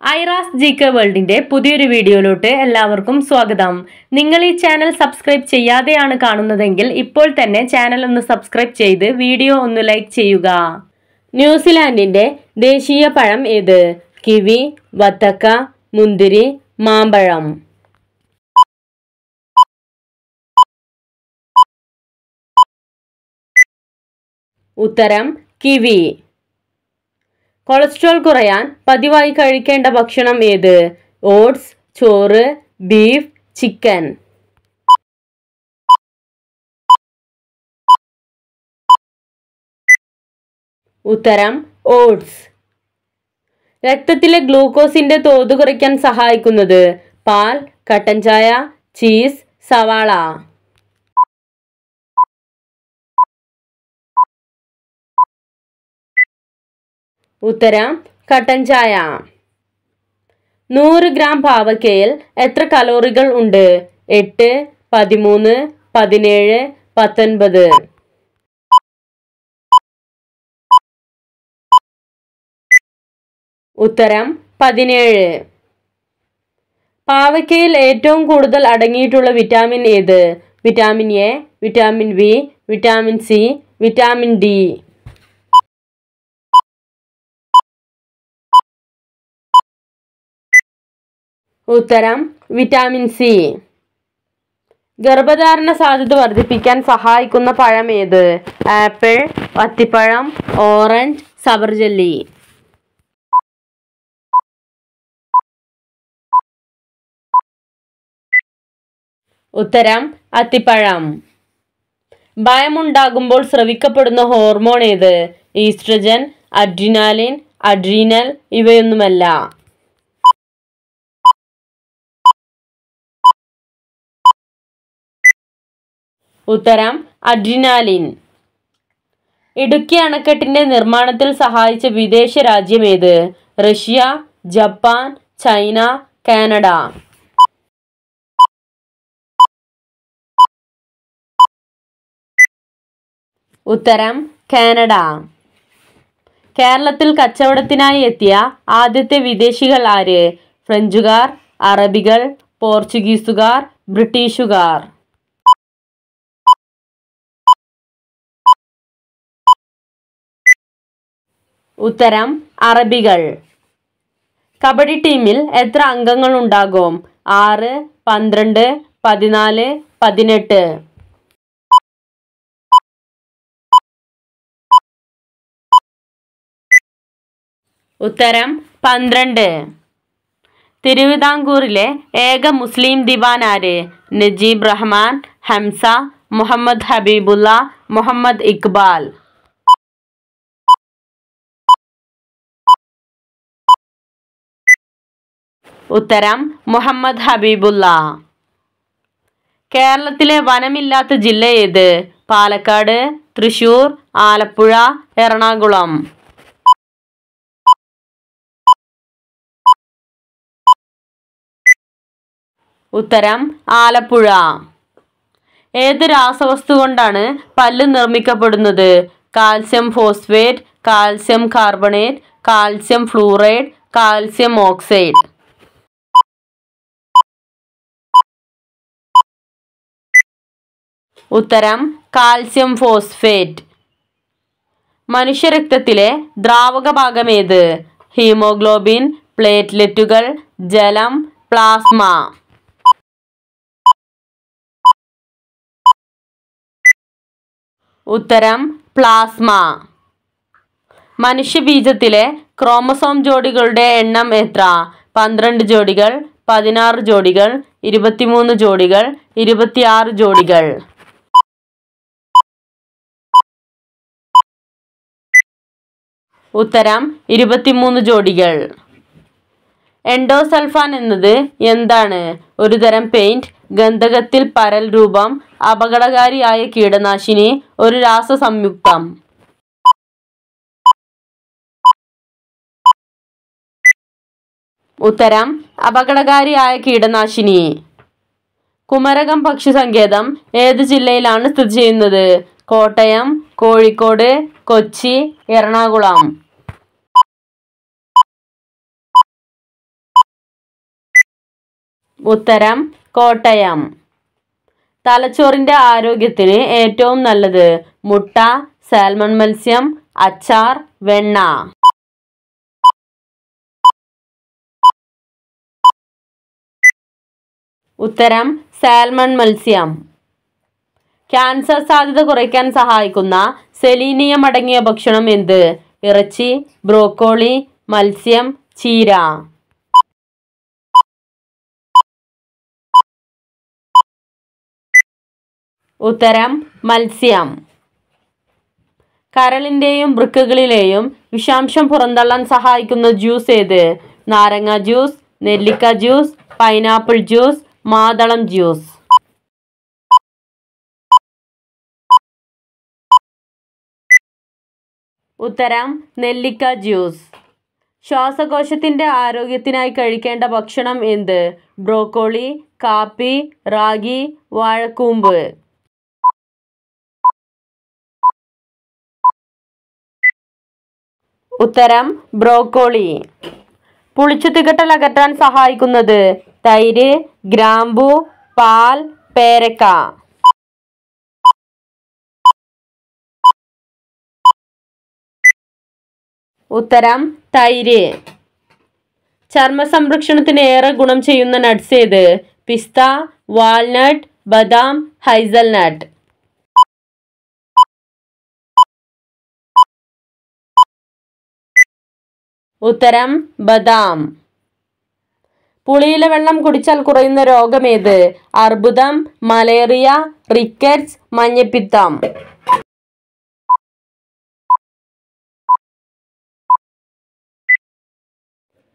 Aira's GK വേൾഡിന്റെ പുതിയൊരു വീഡിയോയിലോട്ട് എല്ലാവർക്കും സ്വാഗതം. നിങ്ങൾ ഈ ചാനൽ സബ്സ്ക്രൈബ് ചെയ്യാതെയാണ് കാണുന്നതെങ്കിൽ ഇപ്പോൾ തന്നെ ചാനൽ ഒന്ന് സബ്സ്ക്രൈബ് ചെയ്ത് വീഡിയോ ഒന്ന് ലൈക്ക് ചെയ്യുക. ന്യൂസിലാൻഡിന്റെ ദേശീയ പഴം ഏത്? കിവി, വത്തക്ക, മുന്തിരി, മാമ്പഴം. ഉത്തരം കിവി. കൊളസ്ട്രോൾ കുറയാൻ പതിവായി കഴിക്കേണ്ട ഭക്ഷണം ഏത്? ഓട്സ്, ചോറ്, ബീഫ്, ചിക്കൻ. ഉത്തരം ഓട്സ്. രക്തത്തിലെ ഗ്ലൂക്കോസിന്റെ തോത് കുറയ്ക്കാൻ സഹായിക്കുന്നത്? പാൽ, കട്ടൻ ചായ, ചീസ്, സവാള. ഉത്തരം കട്ടൻ ചായ. 100 ഗ്രാം പാവയ്ക്കയിൽ എത്ര കലോറികൾ ഉണ്ട്? 8, 13, 17, 19. ഉത്തരം 17. പാവയ്ക്കയിൽ ഏറ്റവും കൂടുതൽ അടങ്ങിയിട്ടുള്ള വിറ്റാമിൻ ഏത്? Vitamin A, vitamin B, vitamin C, vitamin D. ഉത്തരം വിറ്റാമിൻ സി. ഗർഭധാരണ സാധ്യത വർദ്ധിപ്പിക്കാൻ സഹായിക്കുന്ന പഴം ഏത്? ആപ്പിൾ, അത്തിപ്പഴം, ഓറഞ്ച്, സബർജല്ലി. ഉത്തരം അത്തിപ്പഴം. ഭയമുണ്ടാകുമ്പോൾ സ്രവിക്കപ്പെടുന്ന ഹോർമോൺ ഏത്? ഈസ്ട്രജൻ, അഡ്രിനാലിൻ, അഡ്രീനൽ ഇവയൊന്നുമല്ല. ഉത്തരം അഡ്രിനാലിൻ. ഇടുക്കി അണക്കെട്ടിന്റെ നിർമ്മാണത്തിൽ സഹായിച്ച വിദേശ രാജ്യം ഏത്? Russia, Japan, China, Canada. ഉത്തരം കാനഡ. കേരളത്തിൽ കച്ചവടത്തിനായി എത്തിയ ആദ്യത്തെ വിദേശികൾ ആര്? ഫ്രഞ്ചുകാർ, അറബികൾ, പോർച്ചുഗീസുകാർ, ബ്രിട്ടീഷുകാർ. ഉത്തരം അറബികൾ. കബഡി ടീമിൽ എത്ര അംഗങ്ങൾ ഉണ്ടാകും? 6, 12, 14, 18. ഉത്തരം 12. തിരുവിതാംകൂറിലെ ഏക മുസ്ലിം ദിവാൻ ആര്? നജീബ് റഹ്മാൻ, ഹംസ, മുഹമ്മദ് ഹബീബുള്ള, മുഹമ്മദ് ഇക്ബാൽ. ഉത്തരം മുഹമ്മദ് ഹബീബുള്ള. കേരളത്തിലെ വനമില്ലാത്ത ജില്ല ഏത്? പാലക്കാട്, തൃശൂർ, ആലപ്പുഴ, എറണാകുളം. ഉത്തരം ആലപ്പുഴ. ഏത് രാസവസ്തു കൊണ്ടാണ് പല്ല് നിർമ്മിക്കപ്പെടുന്നത്? Calcium phosphate, calcium carbonate, calcium fluoride, calcium oxide. ഉത്തരം കാൽസ്യം ഫോസ്ഫേറ്റ്. മനുഷ്യരക്തത്തിലെ ദ്രാവക ഭാഗം ഏത്? ഹീമോഗ്ലോബിൻ, പ്ലേറ്റ്ലെറ്റുകൾ, ജലം, പ്ലാസ്മ. ഉത്തരം പ്ലാസ്മ. മനുഷ്യബീജത്തിലെ ക്രോമസോം ജോഡികളുടെ എണ്ണം എത്ര? 12 ജോഡികൾ, 16 ജോഡികൾ, 23 ജോഡികൾ, 26 ജോഡികൾ. ഉത്തരം 23 ജോഡികൾ. എൻഡോസൾഫാൻ എന്നത് എന്താണ്? ഒരു തരം പെയിന്റ്, ഗന്ധകത്തിൽ പരൽ രൂപം, അപകടകാരിയായ കീടനാശിനി, ഒരു രാസസംയുക്തം. ഉത്തരം അപകടകാരിയായ കീടനാശിനി. കുമരകം പക്ഷി സങ്കേതം ഏത് ജില്ലയിലാണ് സ്ഥിതി ചെയ്യുന്നത്? കോട്ടയം, കോഴിക്കോട്, കൊച്ചി, എറണാകുളം. ഉത്തരം കോട്ടയം. തലച്ചോറിൻ്റെ ആരോഗ്യത്തിന് ഏറ്റവും നല്ലത് മുട്ട, സാൽമൺ മത്സ്യം, അച്ചാർ, വെണ്ണ. ഉത്തരം സാൽമൺ മത്സ്യം. ക്യാൻസർ സാധ്യത കുറയ്ക്കാൻ സഹായിക്കുന്ന സെലീനിയം അടങ്ങിയ ഭക്ഷണം എന്ത്? ഇറച്ചി, ബ്രോക്കോളി, മത്സ്യം, ചീര. ഉത്തരം മത്സ്യം. കരളിൻ്റെയും വൃക്കകളിലെയും വിഷാംശം പുറന്തള്ളാൻ സഹായിക്കുന്ന ജ്യൂസ് ഏത്? നാരങ്ങ ജ്യൂസ്, നെല്ലിക്ക ജ്യൂസ്, പൈനാപ്പിൾ ജ്യൂസ്, മാതളം ജ്യൂസ്. ഉത്തരം നെല്ലിക്ക ജ്യൂസ്. ശ്വാസകോശത്തിൻ്റെ ആരോഗ്യത്തിനായി കഴിക്കേണ്ട ഭക്ഷണം എന്ത്? ബ്രോക്കോളി, കാപ്പി, റാഗി, വാഴക്കൂമ്പ്. ഉത്തരം ബ്രോക്കോളി. പുളിച്ചു തികട്ടൽ അകറ്റാൻ സഹായിക്കുന്നത് തൈര്, ഗ്രാമ്പു, പാൽ, പേരക്ക. ഉത്തരം തൈര്. ചർമ്മ സംരക്ഷണത്തിന് ഏറെ ഗുണം ചെയ്യുന്ന നട്ട്സ് ഏത്? പിസ്ത, വാൾനട്ട്, ബദാം, ഹൈസൽനട്ട്. ഉത്തരം ബദാം. പുളിയില വെള്ളം കുടിച്ചാൽ കുറയുന്ന രോഗമേത്? അർബുദം, മലേറിയ, റിക്കറ്റ്സ്, മഞ്ഞപ്പിത്തം.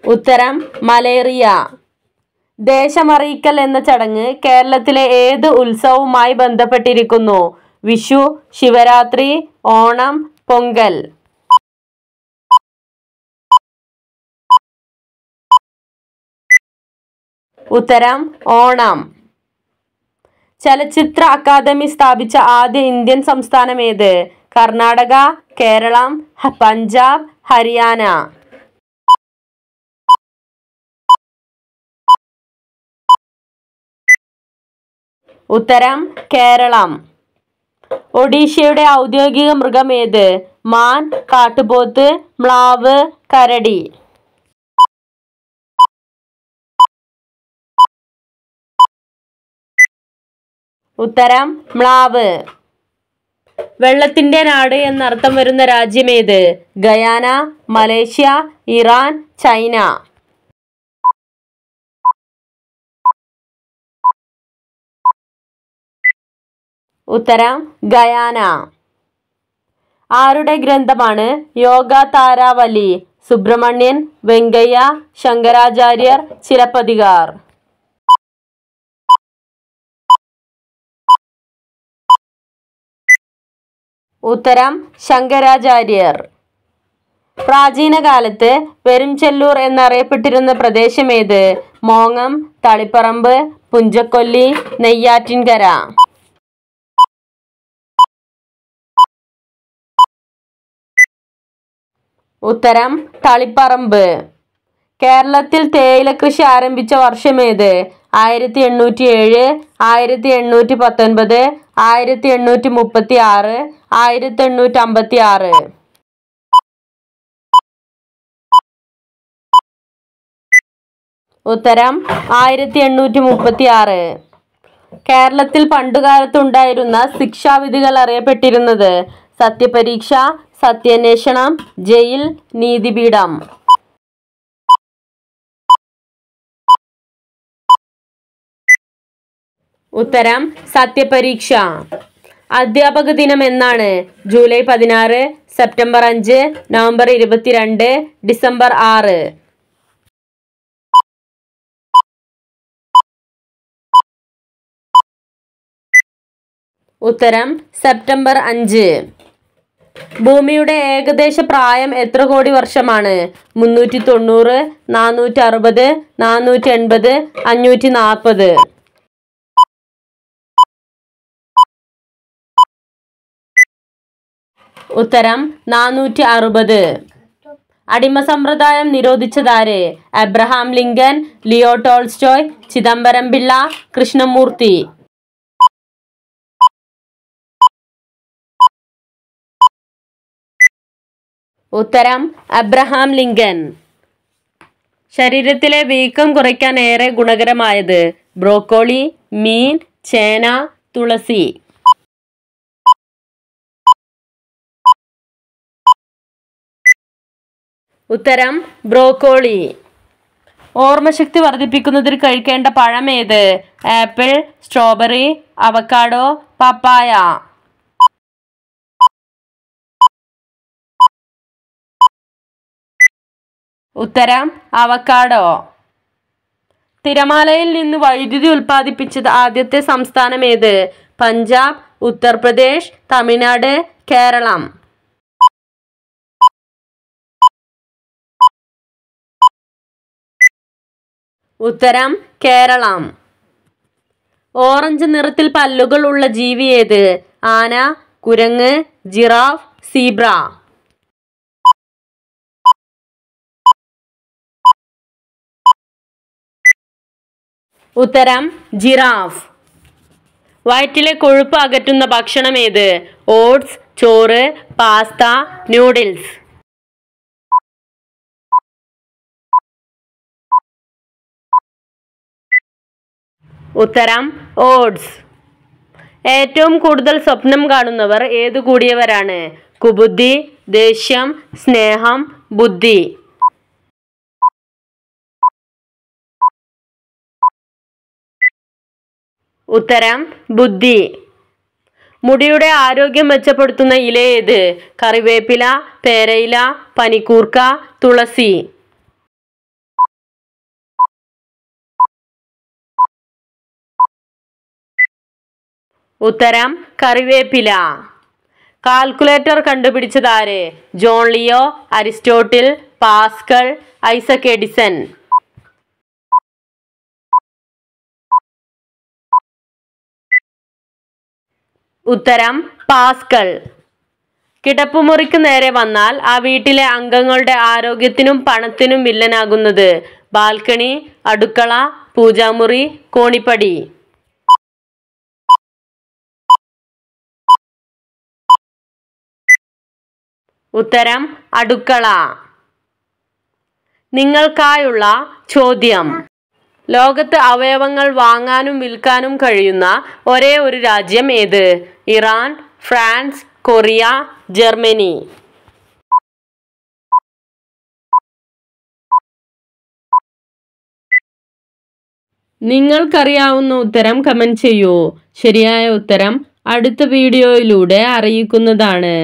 ഉത്തരം മലേറിയ. ദേശമറിയിക്കൽ എന്ന ചടങ്ങ് കേരളത്തിലെ ഏത് ഉത്സവവുമായി ബന്ധപ്പെട്ടിരിക്കുന്നു? വിഷു, ശിവരാത്രി, ഓണം, പൊങ്കൽ. ഉത്തരം ഓണം. ചലച്ചിത്ര അക്കാദമി സ്ഥാപിച്ച ആദ്യ ഇന്ത്യൻ സംസ്ഥാനം ഏത്? കർണാടക, കേരളം, പഞ്ചാബ്, ഹരിയാന. ഉത്തരം കേരളം. ഒഡീഷയുടെ ഔദ്യോഗിക മൃഗം ഏത്? മാൻ, കാട്ടുപോത്ത്, മ്ലാവ്, കരടി. ഉത്തരം മ്ലാവ്. വെള്ളത്തിൻ്റെ നാട് എന്നർത്ഥം വരുന്ന രാജ്യമേത്? Guyana, Malaysia, Iran, China. ഉത്തരം ഗയാന. ആരുടെ ഗ്രന്ഥമാണ് യോഗ താരാവലി? സുബ്രഹ്മണ്യൻ, വെങ്കയ്യ, ശങ്കരാചാര്യർ, ചിലപ്പതികാർ. ഉത്തരം ശങ്കരാചാര്യർ. പ്രാചീന കാലത്ത് പെരുംചെല്ലൂർ എന്നറിയപ്പെട്ടിരുന്ന പ്രദേശമേത്? മോങ്ങം, തളിപ്പറമ്പ്, പുഞ്ചക്കൊല്ലി, നെയ്യാറ്റിൻകര. ഉത്തരം തളിപ്പറമ്പ്. കേരളത്തിൽ തേയില കൃഷി ആരംഭിച്ച വർഷമേത്? 1807, 1819, 1836, 1856. ഉത്തരം 1836. കേരളത്തിൽ പണ്ടുകാലത്തുണ്ടായിരുന്ന ശിക്ഷാവിധികൾ അറിയപ്പെട്ടിരുന്നത്? സത്യപരീക്ഷ, സത്യാന്വേഷണം, ജയിൽ, നീതിപീഠം. ഉത്തരം സത്യപരീക്ഷ. അധ്യാപക ദിനം എന്നാണ്? July 16, September 5, November 22, December 6. ഉത്തരം സെപ്റ്റംബർ 5. ഭൂമിയുടെ ഏകദേശ പ്രായം എത്ര കോടി വർഷമാണ്? 390, 460, 480, 540. ഉത്തരം 460. അടിമ സമ്പ്രദായം നിരോധിച്ചതാര്? Abraham Lincoln, Leo Tolstoy, Chidambaram Pillai, Krishnamurthy. ഉത്തരം അബ്രഹാം ലിങ്കൻ. ശരീരത്തിലെ വീക്കം കുറയ്ക്കാൻ ഏറെ ഗുണകരമായത്? ബ്രോക്കോളി, മീൻ, ചേന, തുളസി. ഉത്തരം ബ്രോക്കോളി. ഓർമ്മശക്തി വർദ്ധിപ്പിക്കുന്നതിന് കഴിക്കേണ്ട പഴം ഏത്? ആപ്പിൾ, സ്ട്രോബെറി, അവക്കാഡോ, പപ്പായ. ഉത്തരം അവക്കാഡോ. തിരമാലയിൽ നിന്ന് വൈദ്യുതി ഉൽപ്പാദിപ്പിച്ചത് ആദ്യത്തെ സംസ്ഥാനം ഏത്? പഞ്ചാബ്, ഉത്തർപ്രദേശ്, തമിഴ്നാട്, കേരളം. ഉത്തരം കേരളം. ഓറഞ്ച് നിറത്തിൽ പല്ലുകൾ ഉള്ള ജീവി ഏത്? ആന, കുരങ്ങ്, ജിറാഫ്, സീബ്ര. ഉത്തരം ജിറാഫ്. വയറ്റിലെ കൊഴുപ്പ് അകറ്റുന്ന ഭക്ഷണം ഏത്? ഓട്സ്, ചോറ്, പാസ്ത, നൂഡിൽസ്. ഉത്തരം ഓട്സ്. ഏറ്റവും കൂടുതൽ സ്വപ്നം കാണുന്നവർ ഏതു കൂടിയവരാണ്? കുബുദ്ധി, ദേഷ്യം, സ്നേഹം, ബുദ്ധി. ഉത്തരം ബുദ്ധി. മുടിയുടെ ആരോഗ്യം മെച്ചപ്പെടുത്തുന്ന ഇല ഏത്? കറിവേപ്പില, പേരയില, പനിക്കൂർക്ക, തുളസി. ഉത്തരം കറിവേപ്പില. കാൽക്കുലേറ്റർ കണ്ടുപിടിച്ചതാര്? John Leo, Aristotle, Pascal, Isaac Edison. ഉത്തരം പാസ്കൽ. കിടപ്പുമുറിക്ക് നേരെ വന്നാൽ ആ വീട്ടിലെ അംഗങ്ങളുടെ ആരോഗ്യത്തിനും പണത്തിനും വില്ലനാകുന്നത്? ബാൽക്കണി, അടുക്കള, പൂജാമുറി, കോണിപ്പടി. ഉത്തരം അടുക്കള. നിങ്ങൾക്കായുള്ള ചോദ്യം: ലോകത്ത് അവയവങ്ങൾ വാങ്ങാനും വിൽക്കാനും കഴിയുന്ന ഒരേ ഒരു രാജ്യം ഏത്? Iran, France, Korea, Germany. നിങ്ങൾക്കറിയാവുന്ന ഉത്തരം കമന്റ് ചെയ്യൂ. ശരിയായ ഉത്തരം അടുത്ത വീഡിയോയിലൂടെ അറിയിക്കുന്നതാണ്.